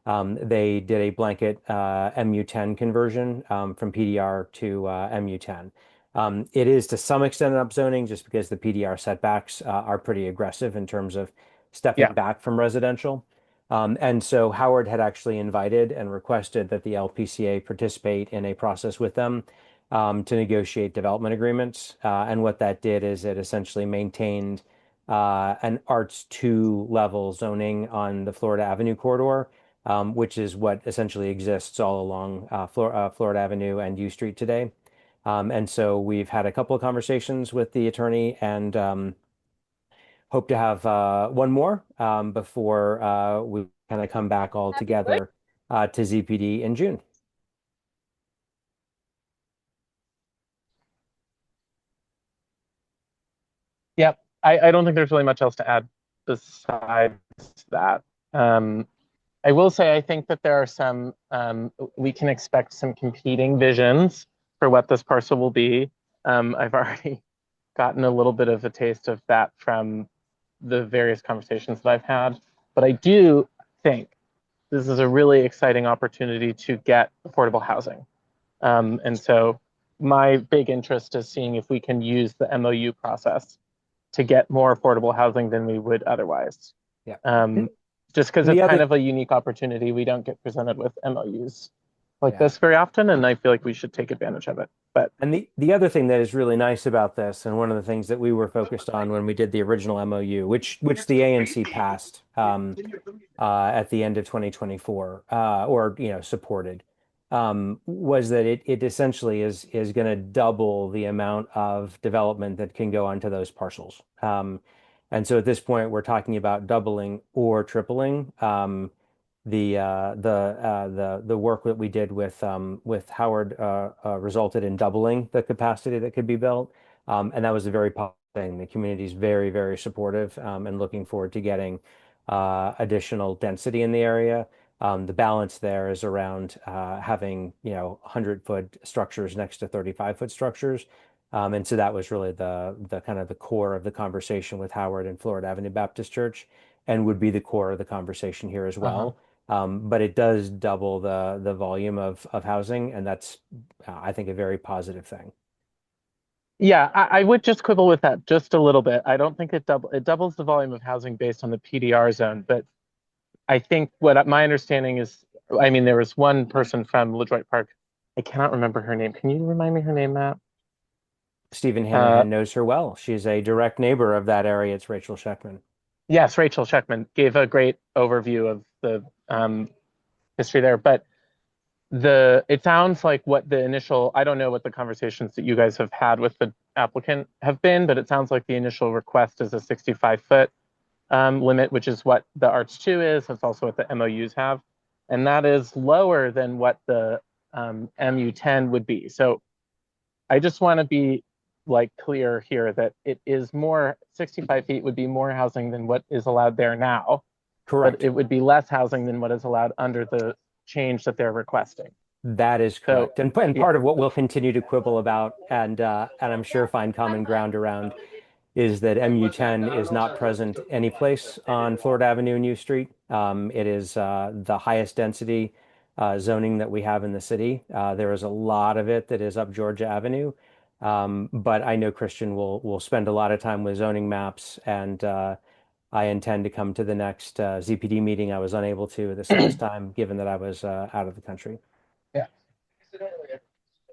they did a blanket MU10 conversion from PDR to MU10. It is to some extent an upzoning just because the PDR setbacks are pretty aggressive in terms of stepping Yeah. back from residential. And so Howard had actually invited and requested that the LPCA participate in a process with them to negotiate development agreements. And what that did is it essentially maintained an Arts 2 level zoning on the Florida Avenue corridor, which is what essentially exists all along Florida Avenue and U Street today. And so we've had a couple of conversations with the attorney and hope to have one more before we kind of come back all together to ZPD in June. Yep. I don't think there's really much else to add besides that. I will say I think that there are we can expect some competing visions for what this parcel will be. I've already gotten a little bit of a taste of that from the various conversations that I've had. But I do think this is a really exciting opportunity to get affordable housing. And so my big interest is seeing if we can use the MOU process to get more affordable housing than we would otherwise. Yeah. Just because The it's kind other- of a unique opportunity. We don't get presented with MOUs like Yeah. this very often, and I feel like we should take advantage of it. But And the other thing that is really nice about this, and one of the things that we were focused on when we did the original MOU, which the ANC passed at the end of 2024, or supported, was that it essentially is going to double the amount of development that can go onto those parcels. And so at this point, we're talking about doubling or tripling. The work that we did with Howard resulted in doubling the capacity that could be built, and that was a very positive thing. The community is very, very supportive and looking forward to getting additional density in the area. The balance there is around having 100-foot structures next to 35-foot structures. And so that was really the kind of the core of the conversation with Howard and Florida Avenue Baptist Church, and would be the core of the conversation here as well. But it does double the volume of housing, and that's I think a very positive thing. yeah, I would just quibble with that just a little bit. I don't think it doubles the volume of housing based on the PDR zone, but I think what my understanding is, I mean, there was one person from LaJoy Park. I cannot remember her name. Can you remind me her name, Matt? Stephen Hanahan knows her well. She's a direct neighbor of that area. It's Rachel Sheckman. Yes, Rachel Sheckman gave a great overview of the history there. But it sounds like what the initial, I don't know what the conversations that you guys have had with the applicant have been, but it sounds like the initial request is a 65-foot limit, which is what the Arts 2 is. That's also what the MOUs have. And that is lower than what the MU10 would be. So I just want to be clear here that it is more, 65 feet would be more housing than what is allowed there now. Correct. But it would be less housing than what is allowed under the change that they're requesting. That is correct. So, And part of what we'll continue to quibble about and I'm sure find common ground around is that MU10 is not present anyplace on Florida Avenue and U Street. It is the highest density zoning that we have in the city. There is a lot of it that is up Georgia Avenue. But I know Christian will spend a lot of time with zoning maps, and I intend to come to the next ZPD meeting. I was unable to this last time, given that I was out of the country. yeah.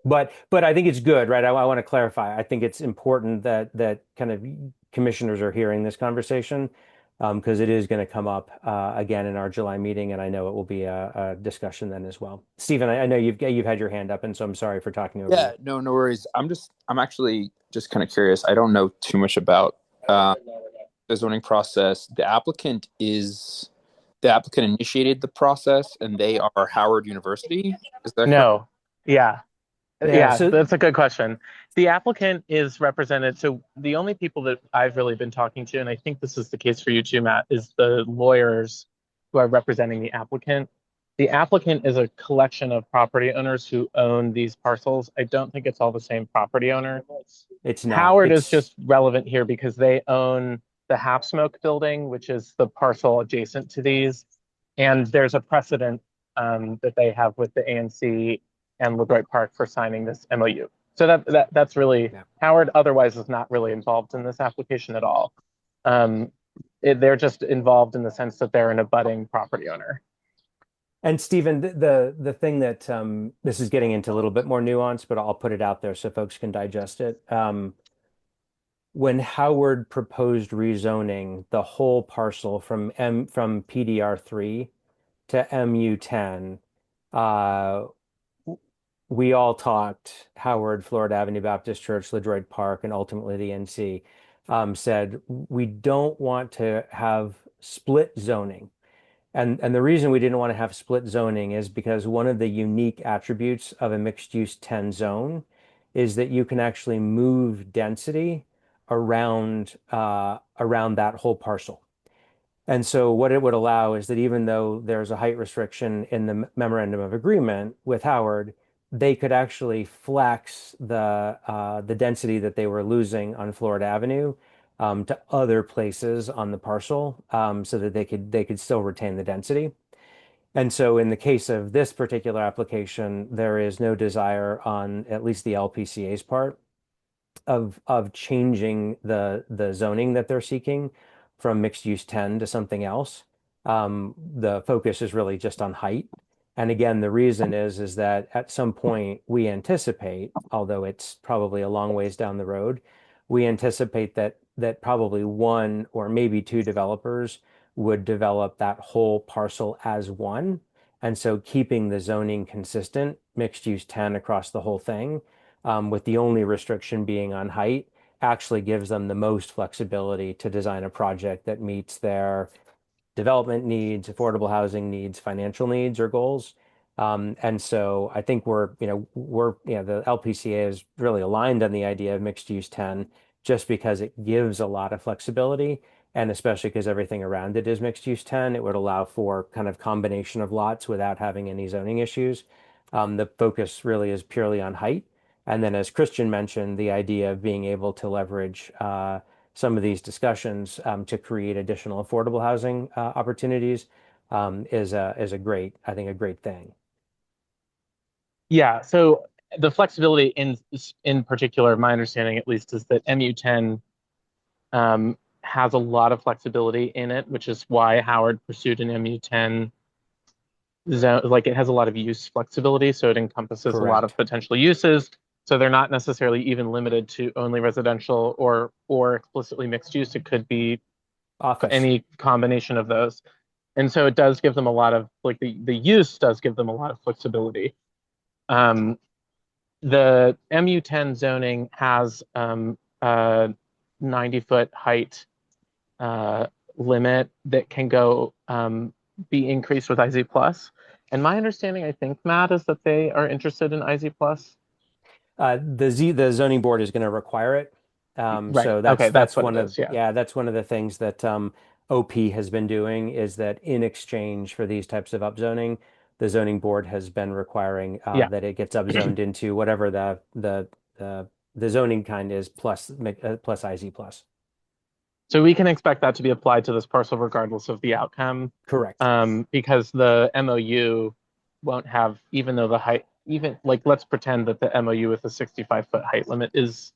But I think it's good, right? I want to clarify. I think it's important that kind of commissioners are hearing this conversation, because it is going to come up again in our July meeting, and I know it will be a discussion then as well. Stephen, I know you've had your hand up, and so I'm sorry for talking over Yeah, you. no worries. I'm actually just kind of curious. I don't know too much about uh, the zoning process. The applicant initiated the process, and they are Howard University. Is that correct? No. Yeah. Yeah, Yeah, so that's a good question. The applicant is represented. So the only people that I've really been talking to, and I think this is the case for you too, Matt, is the lawyers who are representing the applicant. The applicant is a collection of property owners who own these parcels. I don't think it's all the same property owner. it's not. Howard is It's just relevant here because they own the Half Smoke building, which is the parcel adjacent to these. And there's a precedent that they have with the ANC and LeDroit Park for signing this MOU. So that's really yeah. Howard. Otherwise, is not really involved in this application at all. Um, they're just involved in the sense that they're an abutting property owner. And Stephen, the thing that this is getting into a little bit more nuance, but I'll put it out there so folks can digest it. When Howard proposed rezoning the whole parcel from PDR3 to MU10, uh, we all talked, Howard, Florida Avenue Baptist Church, LeDroit Park, and ultimately the NC, said we don't want to have split zoning. And the reason we didn't want to have split zoning is because one of the unique attributes of a mixed use 10 zone is that you can actually move density around that whole parcel. And so what it would allow is that even though there's a height restriction in the memorandum of agreement with Howard, they could actually flex the density that they were losing on Florida Avenue to other places on the parcel, so that they could still retain the density. And so in the case of this particular application, there is no desire on at least the LPCA's part of changing the zoning that they're seeking from mixed use 10 to something else. The focus is really just on height. And again, the reason is that at some point we anticipate, although it's probably a long ways down the road, we anticipate that probably one or maybe two developers would develop that whole parcel as one. And so keeping the zoning consistent, mixed use 10 across the whole thing, with the only restriction being on height, actually gives them the most flexibility to design a project that meets their development needs, affordable housing needs, financial needs or goals. And so I think the LPCA is really aligned on the idea of mixed use 10 just because it gives a lot of flexibility. And especially because everything around it is mixed use 10, it would allow for kind of combination of lots without having any zoning issues. The focus really is purely on height. And then, as Christian mentioned, the idea of being able to leverage some of these discussions to create additional affordable housing opportunities is a great, I think, a great thing. Yeah. So the flexibility in particular, my understanding at least, is that MU10 has a lot of flexibility in it, which is why Howard pursued an MU10 zone. Like it has a lot of use flexibility, so it encompasses a lot of Correct. potential uses. So they're not necessarily even limited to only residential or explicitly mixed use. It could be Office. any combination of those. And so it does give them a lot of like the use does give them a lot of flexibility. Um, the MU10 zoning has a 90-foot height limit that can go be increased with IZ plus. And my understanding, I think, Matt, is that they are interested in IZ plus. The zoning board is going to require it. Right. So Okay, that's that's what one it of is. Yeah. yeah, that's one of the things that OP has been doing is that in exchange for these types of upzoning, the zoning board has been requiring Yeah. that it gets upzoned into whatever the zoning kind is plus IZ plus. So we can expect that to be applied to this parcel regardless of the outcome, Correct. because the MOU won't have, even though the height, even like let's pretend that the MOU with the 65-foot height limit is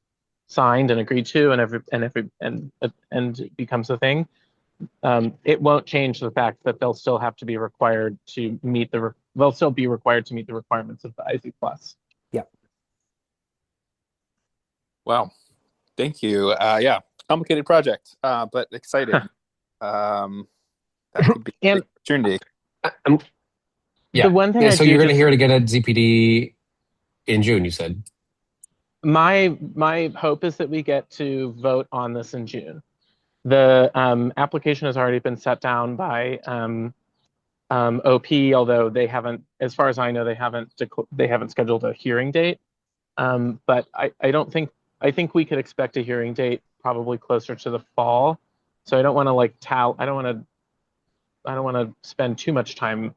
signed and agreed to, and becomes a thing. It won't change the fact that they'll still have to be required to meet they'll still be required to meet the requirements of the IZ plus. Yep. Wow. Thank you. Yeah, complicated project, but exciting. That could be a And big opportunity. Um, the yeah. one thing Yeah, I so do you're going to just hear it again at ZPD in June, you said. my hope is that we get to vote on this in June. The application has already been set down by OP, although they haven't, as far as I know, they haven't scheduled a hearing date. But I don't think I think we could expect a hearing date probably closer to the fall. So I don't want to I don't want to spend too much time,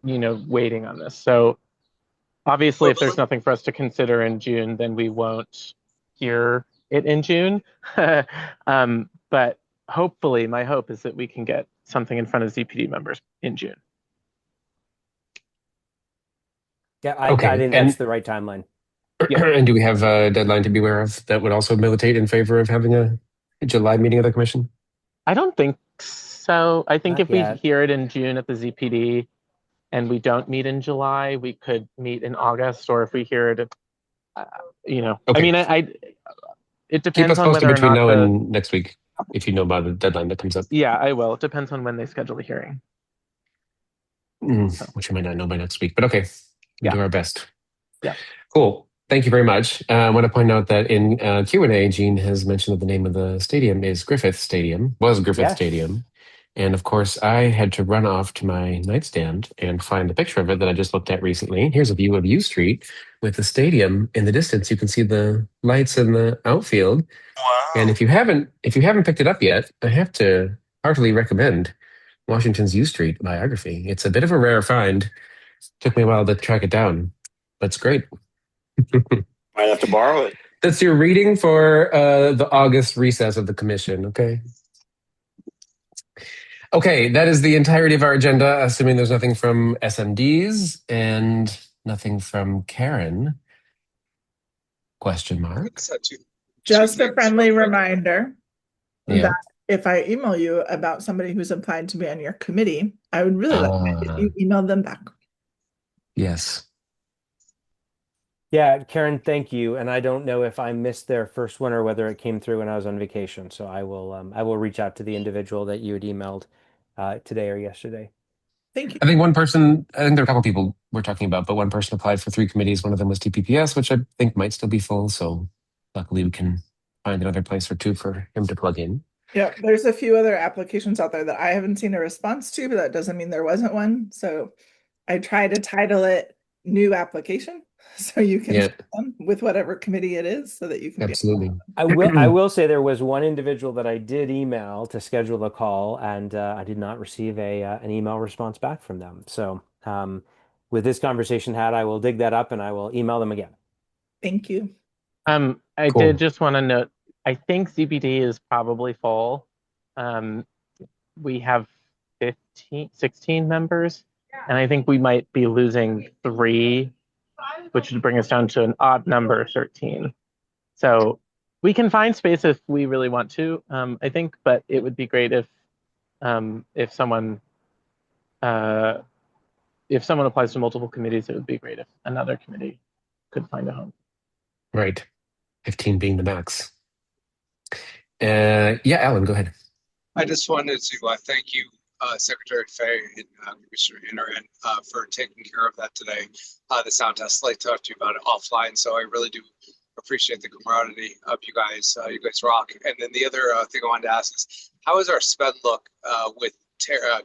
waiting on this. So obviously, But, if there's nothing for us to consider in June, then we won't hear it in June. But hopefully, my hope is that we can get something in front of ZPD members in June. Yeah, I Okay. think that's the right timeline. Yeah. And do we have a deadline to be aware of that would also militate in favor of having a July meeting of the commission? I don't think so. I think Not if we yet. hear it in June at the ZPD and we don't meet in July, we could meet in August, or if we hear it, I Okay. mean, it Keep depends us on posted whether or between not now and next week if you know about the deadline that comes up. yeah, I will. It depends on when they schedule the hearing. So, Which you might not know by next week, but okay, we'll yeah. do our best. Yeah. Cool. Thank you very much. I want to point out that in Q&A, Gene has mentioned that the name of the stadium is Griffith Stadium, was Griffith Yes. Stadium. And of course, I had to run off to my nightstand and find a picture of it that I just looked at recently. Here's a view of U Street with the stadium in the distance. You can see the lights in the outfield. And Wow. if you haven't picked it up yet, I have to heartily recommend Washington's U Street biography. It's a bit of a rare find. Took me a while to track it down, but it's great. Might have to borrow it. That's your reading for the August recess of the commission, okay? Okay, that is the entirety of our agenda, assuming there's nothing from SMDs and nothing from Karen. Question I mark. just had two Just a things friendly real quick. reminder Yeah. that if I email you about somebody who's applied to be on your committee, I would really like it if you email them back. Yes. Yeah, Karen, thank you. And I don't know if I missed their first one or whether it came through when I was on vacation. So I will reach out to the individual that you had emailed today or yesterday. Thank you. I think there are a couple people we're talking about, but one person applied for 3 committees. One of them was TPPS, which I think might still be full. So luckily we can find another place or two for him to plug in. Yeah, there's a few other applications out there that I haven't seen a response to, but that doesn't mean there wasn't one. So I try to title it new application so you can Yeah, fill them with whatever committee it is so that you can be. absolutely. I will say there was one individual that I did email to schedule a call, and I did not receive an email response back from them. So with this conversation had, I will dig that up and I will email them again. Thank you. I Cool. did just want to note, I think ZBD is probably full. We have 16 members, and I think we might be losing 3, which would bring us down to an odd number, 13. So we can find space if we really want to, I think, but it would be great if someone applies to multiple committees, it would be great if another committee could find a home. Right. 15 being the max. Yeah, Alan, go ahead. I just wanted to thank you, Secretary Fay and Commissioner Hinterland, for taking care of that today. The sound test, I talked to you about it offline, so I really do appreciate the camaraderie of you guys. You guys rock. And then the other thing I wanted to ask is, how is our spend look with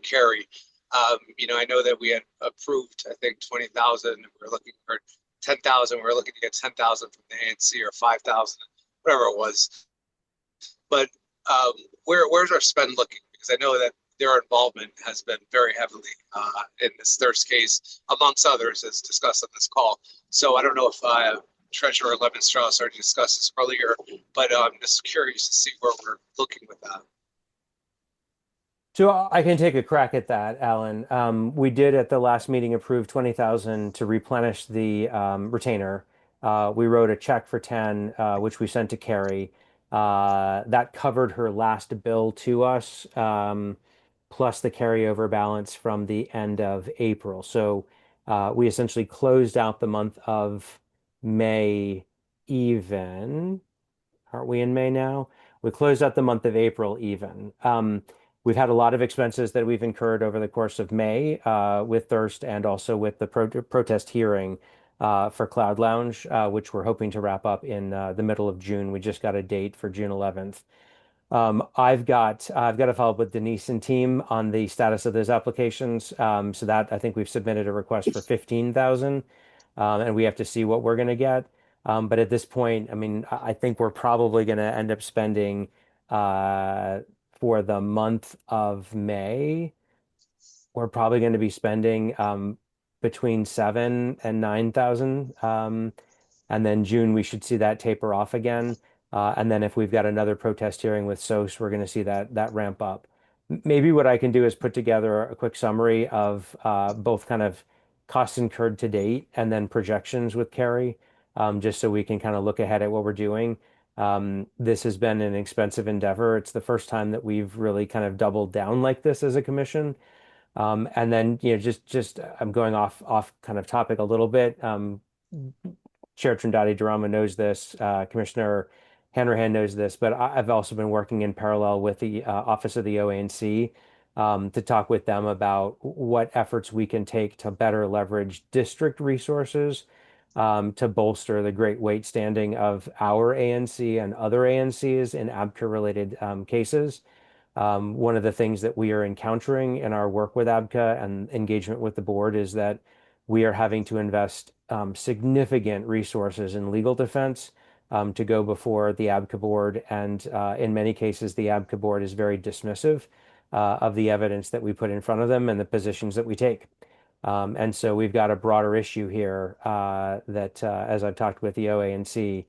Carrie? I know that we had approved, I think, 20,000. We were looking for 10,000. We were looking to get 10,000 from the ANC or 5,000, whatever it was. But where's our spend looking? Because I know that their involvement has been very heavily in this Thirst case, amongst others, as discussed on this call. So I don't know if Treasurer Levin Strauss already discussed this earlier, but I'm just curious to see where we're looking with that. So I can take a crack at that, Alan. We did at the last meeting approve 20,000 to replenish the retainer. We wrote a check for 10, which we sent to Carrie. That covered her last bill to us, plus the carryover balance from the end of April. So we essentially closed out the month of May even. Aren't we in May now? We closed out the month of April even. We've had a lot of expenses that we've incurred over the course of May with Thirst and also with the protest hearing for Cloud Lounge, which we're hoping to wrap up in the middle of June. We just got a date for June 11th. I've got to follow up with Denise and team on the status of those applications. So that I think we've submitted a request for 15,000, and we have to see what we're going to get. But at this point, I mean, I think we're probably going to end up spending for the month of May. We're probably going to be spending between 7 and 9,000. And then June, we should see that taper off again. And then if we've got another protest hearing with SOS, we're going to see that ramp up. Maybe what I can do is put together a quick summary of both kind of costs incurred to date and then projections with Carrie, just so we can kind of look ahead at what we're doing. This has been an expensive endeavor. It's the first time that we've really kind of doubled down like this as a commission. And then, just I'm going off kind of topic a little bit. Chair Trindade Durama knows this, Commissioner Hanrahan knows this, but I've also been working in parallel with the Office of the OANC to talk with them about what efforts we can take to better leverage district resources to bolster the great weight standing of our ANC and other ANCs in ABCA-related cases. One of the things that we are encountering in our work with ABCA and engagement with the board is that we are having to invest significant resources in legal defense to go before the ABCA board. And in many cases, the ABCA board is very dismissive of the evidence that we put in front of them and the positions that we take. And so we've got a broader issue here that, as I've talked with the OANC,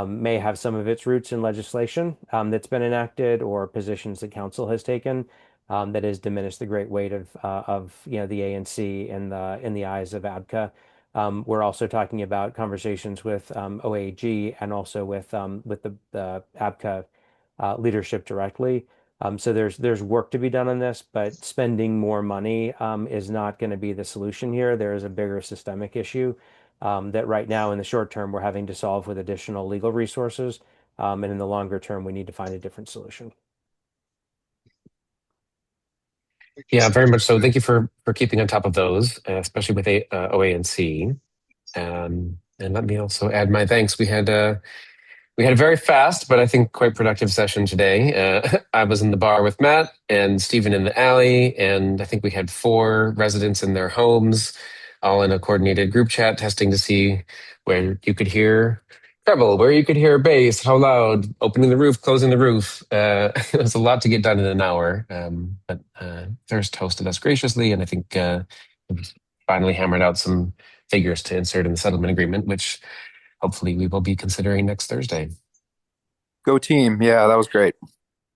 may have some of its roots in legislation that's been enacted or positions that council has taken that has diminished the great weight of the ANC in the eyes of ABCA. We're also talking about conversations with OAG and also with the ABCA leadership directly. So there's work to be done on this, but spending more money is not going to be the solution here. There is a bigger systemic issue that right now in the short term we're having to solve with additional legal resources, and in the longer term we need to find a different solution. Yeah, very much so. Thank you for keeping on top of those, especially with OANC. And let me also add my thanks. We had a very fast, but I think quite productive session today. I was in the bar with Matt and Stephen in the alley, and I think we had 4 residents in their homes, all in a coordinated group chat, testing to see where you could hear treble, where you could hear bass, how loud, opening the roof, closing the roof. It was a lot to get done in an hour, but Thirst hosted us graciously, and I think finally hammered out some figures to insert in the settlement agreement, which hopefully we will be considering next Thursday. Go team. Yeah, that was great.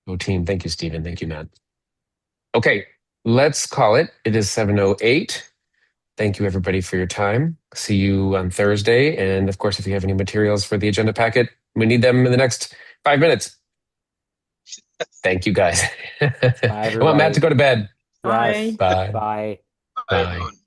Go team. Thank you, Stephen. Thank you, Matt. Okay, let's call it. It is 7:08. Thank you, everybody, for your time. See you on Thursday. And of course, if you have any materials for the agenda packet, we need them in the next 5 minutes. Thank you, guys. Bye, I want Matt to go to bed. Bye. Bye. Bye. Bye, Bye. everyone.